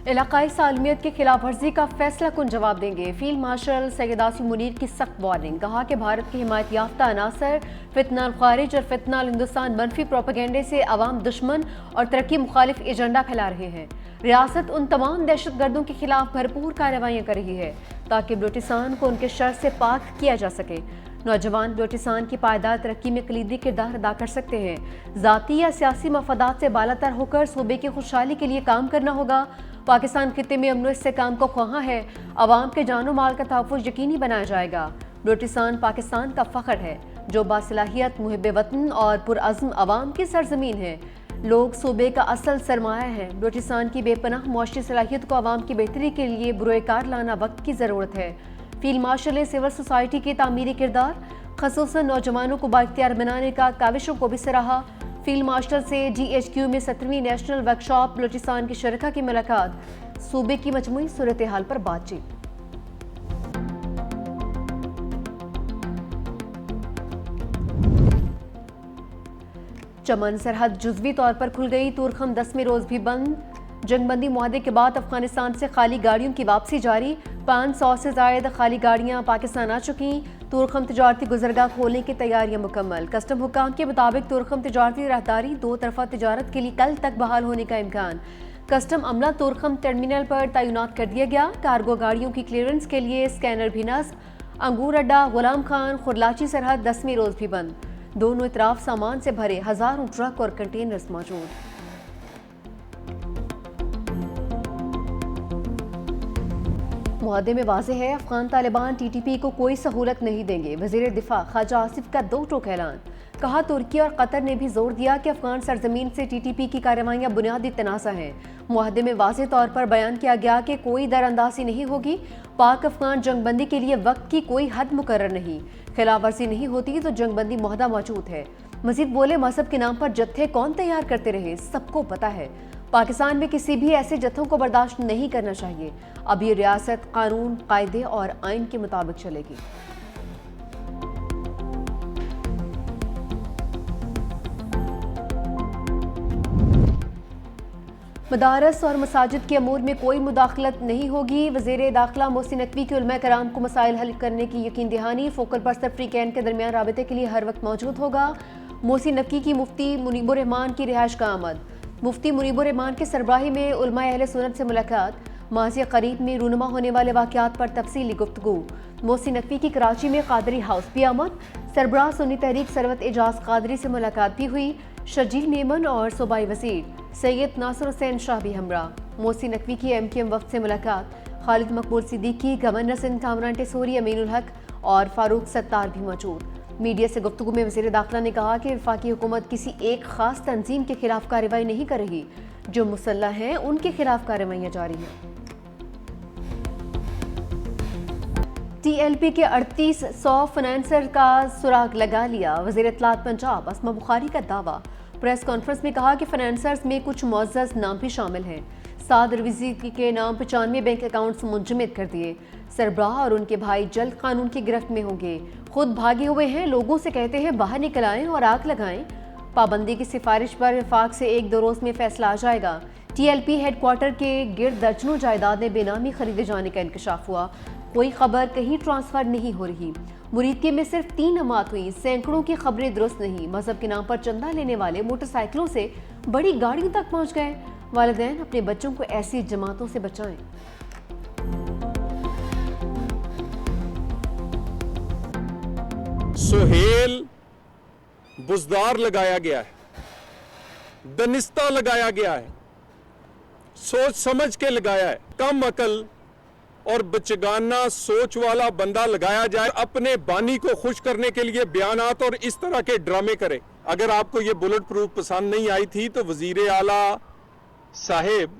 علاقائی سالمیت کی خلاف ورزی کا فیصلہ کن جواب دیں گے۔ فیلڈ مارشل سید عاصم منیر کی سخت وارننگ، کہا کہ بھارت کی حمایت یافتہ عناصر فتنہ الخوارج اور فتنہ الہندوستان منفی پروپیگنڈے سے عوام دشمن اور ترقی مخالف ایجنڈا پھیلا رہے ہیں۔ ریاست ان تمام دہشت گردوں کے خلاف بھرپور کارروائیاں کر رہی ہے تاکہ بلوچستان کو ان کے شر سے پاک کیا جا سکے۔ نوجوان بلوچستان کی پائیدار ترقی میں کلیدی کردار ادا کر سکتے ہیں۔ ذاتی یا سیاسی مفادات سے بالاتر ہو کر صوبے کی خوشحالی کے لیے کام کرنا ہوگا۔ پاکستان خطے میں امن و استحکام کو خواہاں ہے، عوام کے جان و مال کا تحفظ یقینی بنایا جائے گا۔ بلوچستان پاکستان کا فخر ہے جو باصلاحیت محب وطن اور پرعزم عوام کی سرزمین ہے۔ لوگ صوبے کا اصل سرمایہ ہیں۔ بلوچستان کی بے پناہ معاشی صلاحیت کو عوام کی بہتری کے لیے بروئے کار لانا وقت کی ضرورت ہے۔ فیلڈ مارشل نے سول سوسائٹی کے تعمیری کردار، خصوصاً نوجوانوں کو بااختیار بنانے کا کاوشوں کو بھی سراہا۔ فیلڈ مارشل سے جی ایچ کیو میں 17ویں نیشنل ورکشاپ بلوچستان کے شرکاء کی ملاقات، صوبے کی مجموعی صورتحال پر بات چیت۔ چمن سرحد جزوی طور پر کھل گئی، تورخم 10ویں روز بھی بند۔ جنگ بندی معاہدے کے بعد افغانستان سے خالی گاڑیوں کی واپسی جاری، 500 سے زائد خالی گاڑیاں پاکستان آ چکیں۔ تورخم تجارتی گزرگاہ کھولنے کی تیاریاں مکمل۔ کسٹم حکام کے مطابق تورخم تجارتی راہداری دو طرفہ تجارت کے لیے کل تک بحال ہونے کا امکان۔ کسٹم عملہ تورخم ٹرمینل پر تعینات کر دیا گیا۔ کارگو گاڑیوں کی کلیئرنس کے لیے اسکینر بھی نصب۔ انگور اڈہ غلام خان خرلاچی سرحد 10ویں روز بھی بند، دونوں اطراف سامان سے بھرے ہزاروں ٹرک اور کنٹینرز موجود۔ معاہدے میں واضح ہے Afghan Taliban T T P کو کوئی سہولت نہیں دیں گے۔ وزیر دفاع خواجہ آصف کا دو ٹوک اعلان، کہا ترکی اور قطر نے بھی زور دیا کہ افغان سرزمین سے ٹی ٹی پی کی کارروائیاں بنیادی تنازع ہیں۔ معاہدے میں واضح طور پر بیان کیا گیا کہ کوئی در اندازی نہیں ہوگی، پاک افغان جنگ بندی کے لیے وقت کی کوئی حد مقرر نہیں، خلاف ورزی نہیں ہوتی تو جنگ بندی معاہدہ موجود ہے۔ مزید بولے مذہب کے نام پر جتھے کون تیار کرتے رہے سب کو پتہ ہے، پاکستان میں کسی بھی ایسے جتھوں کو برداشت نہیں کرنا چاہیے۔ اب یہ ریاست قانون، قاعدے اور آئین کے مطابق چلے گی۔ مدارس اور مساجد کے امور میں کوئی مداخلت نہیں ہوگی۔ وزیر داخلہ محسن نقوی کی علماء کرام کو مسائل حل کرنے کی یقین دہانی، فوکل پرسن فری کین کے درمیان رابطے کے لیے ہر وقت موجود ہوگا۔ محسن نقوی کی مفتی منیب الرحمان کی رہائش کا آمد، مفتی منیب الرحمان کے سربراہی میں علماء اہل سنت سے ملاقات، ماضی قریب میں رونما ہونے والے واقعات پر تفصیلی گفتگو۔ محسن نقوی کی کراچی میں قادری ہاؤس بھی آمد، سربراہ سنی تحریک ثروت اعجاز قادری سے ملاقات بھی ہوئی۔ شرجیل میمن اور صوبائی وزیر سید ناصر حسین شاہ بھی ہمراہ۔ محسن نقوی کی ایم کیو ایم وفد سے ملاقات، خالد مقبول صدیقی، گورنر سندھ کامران ٹیسوری، امین الحق اور فاروق ستار بھی موجود۔ میڈیا سے گفتگو میں وزیر داخلہ نے کہا کہ وفاقی حکومت کسی ایک خاص تنظیم کے خلاف کارروائی نہیں کر رہی، جو مسلح ہیں ان کے خلاف کارروائیاں جاری ہیں۔ ٹی ایل پی کے 3800 فنانسر کا سراغ لگا لیا، وزیر اطلاعات پنجاب اسما بخاری کا دعویٰ۔ پریس کانفرنس میں کہا کہ فنانسرز میں کچھ معزز نام بھی شامل ہیں۔ سعد رویزی کے نام 95 بینک اکاؤنٹس منجمد کر دیے۔ سربراہ اور ان کے بھائی جلد قانون کی گرفت میں ہوں گے۔ خود بھاگے ہوئے ہیں، لوگوں سے کہتے ہیں باہر نکل آئیں اور آگ لگائیں۔ پابندی کی سفارش پر وفاق سے 1-2 روز میں فیصلہ آ جائے گا۔ T L P headquarter کے گرد درجنوں جائیدادیں بے نامی خریدے جانے کا انکشاف ہوا۔ کوئی خبر کہیں ٹرانسفر نہیں ہو رہی۔ مریدکے میں صرف 3 نمات ہوئی، سینکڑوں کی خبریں درست نہیں۔ مذہب کے نام پر چندہ لینے والے موٹر سائیکلوں سے بڑی گاڑیوں تک پہنچ گئے۔ والدین اپنے بچوں کو ایسی جماعتوں سے بچائیں۔ سہیل بزدار لگایا گیا ہے، دنستہ لگایا گیا ہے، سوچ سمجھ کے لگایا ہے۔ کم عقل اور بچگانہ سوچ والا بندہ لگایا جائے، اپنے بانی کو خوش کرنے کے لیے بیانات اور اس طرح کے ڈرامے کرے۔ اگر آپ کو یہ بلٹ پروف پسند نہیں آئی تھی تو وزیر اعلیٰ صاحب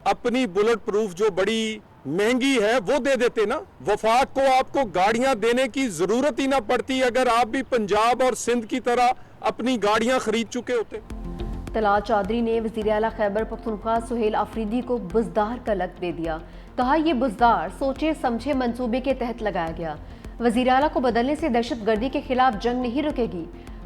اپنی بلٹ پروف جو بڑی مہنگی ہے وہ دے دیتے نا۔ وفاق کو آپ کو گاڑیاں دینے کی ضرورت ہی نہ پڑتی اگر آپ بھی پنجاب اور سندھ کی طرح اپنی گاڑیاں خرید چکے ہوتے۔ طلعت چودھری نے وزیر اعلیٰ خیبر پختونخوا سہیل آفریدی کو بزدار کا لقب دے دیا، کہا یہ بزدار سوچے سمجھے منصوبے کے تحت لگایا گیا۔ وزیر اعلیٰ کو بدلنے سے دہشت گردی کے خلاف جنگ نہیں رکے گی۔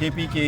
KPK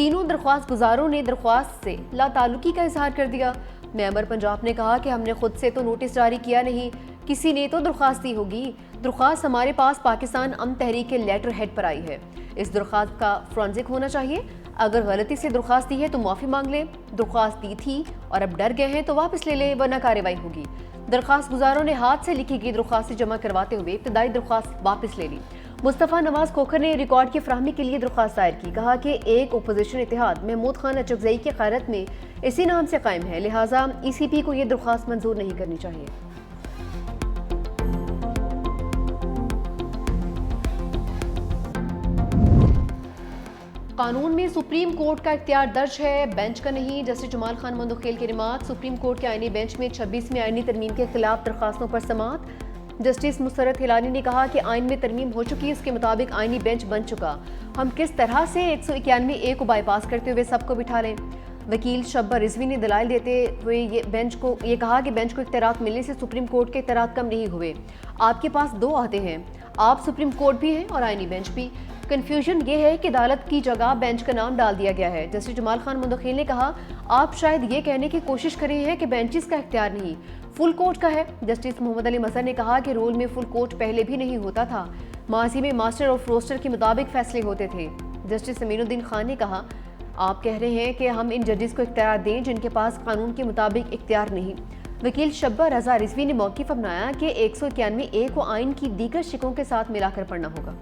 تینوں درخواست گزاروں نے درخواست سے لا تعلقی کا اظہار کر دیا۔ ممبر پنجاب نے کہا کہ ہم نے خود سے تو نوٹس جاری کیا نہیں، کسی نے تو درخواست دی ہوگی۔ درخواست ہمارے پاس پاکستان امن تحریک کے لیٹر ہیڈ پر آئی ہے، اس درخواست کا فرانزک ہونا چاہیے۔ اگر غلطی سے درخواست دی ہے تو معافی مانگ لیں، درخواست دی تھی اور اب ڈر گئے ہیں تو واپس لے لیں ورنہ کارروائی ہوگی۔ درخواست گزاروں نے ہاتھ سے لکھی گئی درخواست جمع کرواتے ہوئے ابتدائی درخواست واپس لے لی۔ مصطفیٰ نواز کھوکھر نے ریکارڈ کی فراہمی کے لیے درخواست دائر کی، کہا کہ ایک اپوزیشن اتحاد محمود خان اچکزئی کی قیادت میں اسی نام سے قائم ہے، لہٰذا ای سی پی کو یہ درخواست منظور نہیں کرنی چاہیے۔ قانون میں سپریم کورٹ کا اختیار درج ہے، بینچ کا نہیں۔ جسٹس جمال خان مندوخیل کی نمات۔ سپریم کورٹ کے آئینی بینچ میں 26ویں آئینی ترمیم کے خلاف درخواستوں پر سماعت۔ جسٹس مسرت ہلانی نے کہا کہ آئین میں ترمیم ہو چکی، اس کے مطابق آئینی بینچ بن چکا، ہم کس طرح سے 191A کو بائی پاس کرتے ہوئے سب کو بٹھا لیں۔ وکیل شبہ رضوی نے دلائل دیتے ہوئے یہ کہا کہ بینچ کو اختیارات ملنے سے سپریم کورٹ کے اختیارات کم نہیں ہوئے، آپ کے پاس دو عہدے ہیں، آپ سپریم کورٹ بھی ہیں اور آئینی بینچ بھی۔ کنفیوژن یہ ہے کہ عدالت کی جگہ بینچ کا نام ڈال دیا گیا ہے۔ جسٹس جمال خان مندوخیل نے کہا آپ شاید یہ کہنے کی کوشش کر رہے ہیں کہ بینچز کا اختیار نہیں، فل کورٹ کا ہے۔ جسٹس محمد علی مظہر نے کہا کہ رول میں فل کورٹ پہلے بھی نہیں ہوتا تھا، ماضی میں ماسٹر اور فروسٹر کے مطابق فیصلے ہوتے تھے۔ جسٹس امین الدین خان نے کہا آپ کہہ رہے ہیں کہ ہم ان ججز کو اختیار دیں جن کے پاس قانون کے مطابق اختیار نہیں۔ وکیل شبہ رضا رضوی نے موقف اپنایا کہ 191A کو آئین کی دیگر شقوں کے ساتھ ملا کر پڑھنا ہوگا۔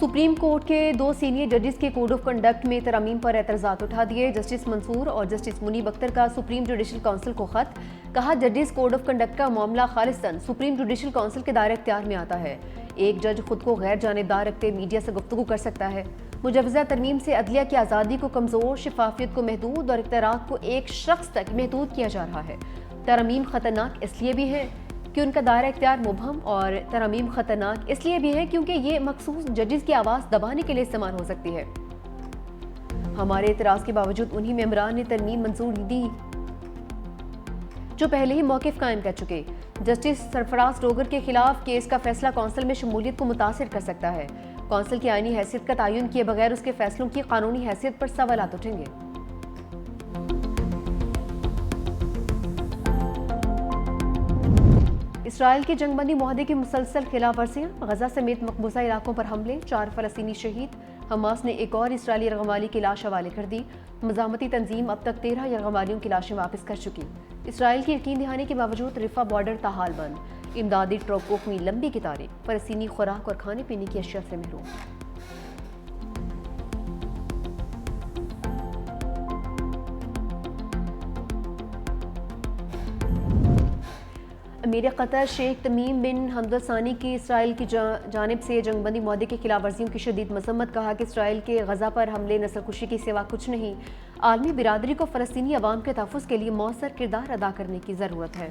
سپریم کورٹ کے 2 سینئر ججز کے کوڈ آف کنڈکٹ میں ترامیم پر اعتراضات اٹھا دیے۔ جسٹس منصور اور جسٹس منیب اختر کا سپریم جوڈیشل کونسل کو خط، کہا ججز کوڈ آف کنڈکٹ کا معاملہ خالصتاً سپریم جوڈیشل کونسل کے دائرہ اختیار میں آتا ہے، ایک جج خود کو غیر جانبدار رکھتے میڈیا سے گفتگو کر سکتا ہے۔ مجوزہ ترمیم سے عدلیہ کی آزادی کو کمزور، شفافیت کو محدود اور اختیارات کو ایک شخص تک محدود کیا جا رہا ہے۔ ترامیم خطرناک اس لیے بھی ہے کہ ان کا دائرہ اختیار مبہم، اور ترامیم خطرناک اس لیے بھی ہے کیونکہ یہ مخصوص ججز کی آواز دبانے کے لیے استعمال ہو سکتی ہے۔ ہمارے اعتراض کے باوجود انہی ممبران نے ترمیم منظور دی جو پہلے ہی موقف قائم کر چکے۔ جسٹس سرفراز ڈوگر کے خلاف کیس کا فیصلہ کونسل میں شمولیت کو متاثر کر سکتا ہے، کونسل کی آئینی حیثیت کا تعین کیے بغیر اس کے فیصلوں کی قانونی حیثیت پر سوالات اٹھیں گے۔ اسرائیل کے جنگ بندی معاہدے کی مسلسل خلاف ورزیاں، غزہ سمیت مقبوضہ علاقوں پر حملے، 4 فلسطینی شہید، حماس نے ایک اور اسرائیلی یرغمالی کی لاش حوالے کر دی، مزاحمتی تنظیم اب تک 13 یرغمالیوں کی لاشیں واپس کر چکی۔ اسرائیل کی یقین دہانی کے باوجود رفح بارڈر تاحال بند، امدادی ٹرکوں میں لمبی قطاریں، فلسطینی خوراک اور کھانے پینے کی اشیاء سے محروم۔ امیر قطر شیخ تمیم بن حمد الثانی کی اسرائیل کی جانب سے جنگ بندی معاہدے کی خلاف ورزیوں کی شدید مذمت، کہا کہ اسرائیل کے غزہ پر حملے نسل کشی کے سوا کچھ نہیں، عالمی برادری کو فلسطینی عوام کے تحفظ کے لیے مؤثر کردار ادا کرنے کی ضرورت ہے۔